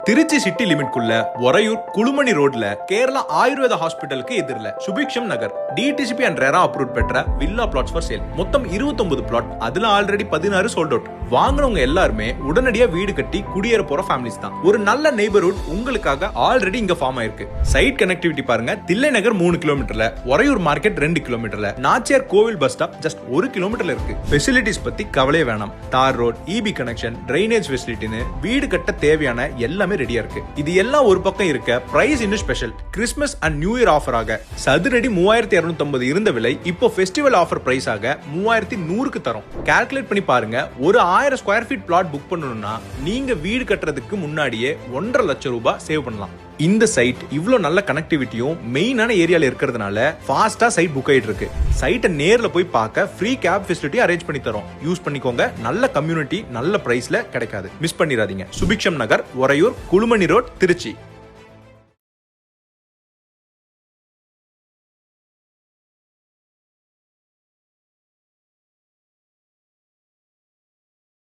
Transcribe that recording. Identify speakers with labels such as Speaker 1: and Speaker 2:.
Speaker 1: Trichy city லிமிட்குள்ள Uraiyur குளுமணி ரோட்ல கேரளா ஆயுர்வேத ஹாஸ்பிட்டலுக்கு எதிரில சுபிக்ஷம் நகர் DTCP and RERA approve பெற்ற வில்லா பிளாட்ஸ் ஃபார் சேல். மொத்தம் 29 பிளாட், அதுல ஆல்ரெடி 16 சோல்ட் அவுட். வாங்குறவங்க எல்லாருமே உடனடியா வீடு கட்டி குடியேற போற ஃபேமிலிஸ் தான். ஒரு நல்ல நெய்பர்ஹுட் உங்களுக்காக ஆல்ரெடி இங்க ஃபார்ம் ஆயிருக்கு. சைட் கனெக்டிவிட்டி பாருங்க. தில்லை நகர் 3 கிலோமீட்டர்ல, ஒரையூர் மார்க்கெட் 2 கிலோமீட்டர்ல, நாச்சியார் கோவில் பஸ் ஸ்டாப் ஜஸ்ட் 1 கிலோமீட்டர்ல இருக்கு. ஃபெசிலிட்டிஸ் பத்தி கவலையே வேணாம். தார் ரோட், இபி கனெக்ஷன், டிரைனேஜ் ஃபெசிலிட்டின்னு வீடு கட்ட தேவையான எல்லாமே ரெடியா இருக்கு. இது எல்லாம் ஒரு பக்கம் இருக்க, பிரைஸ் இன்னும் special. Christmas and new year ஆஃபராக சதுரடி 3250 இருந்த விலை இப்போ ஃபெஸ்டிவல் ஆஃபர் பிரைஸ் ஆக 3100க்கு தரோம். கால்குலேட் பண்ணி பாருங்க. ஒரு 1000 ஸ்கொயர் ஃபீட் பிளாட் புக் பண்ணணும்னா நீங்க வீடு கட்டுறதுக்கு முன்னாடியே 1.5 லட்சம் ரூபாய் சேவ் பண்ணலாம். இந்த சைட் இவ்ளோ நல்ல கனெக்டிவிட்டியும் மெயினான ஏரியால இருக்கிறதுனால ஃபாஸ்டா சைட் புக் ஆயிட்டு இருக்கு. சைட்டை நேர்ல போய் பார்க்க ஃப்ரீ கேப் ஃபெசிலிட்டி அரேஞ்ச் பண்ணி தரோம். யூஸ் பண்ணிக்கோங்க. நல்ல கம்யூனிட்டி, நல்ல பிரைஸ்ல கிடைக்காது. மிஸ் பண்ணிடாதீங்க. சுபிக்ஷம் நகர், ஒரையூர், குளுமணி ரோட், திருச்சி.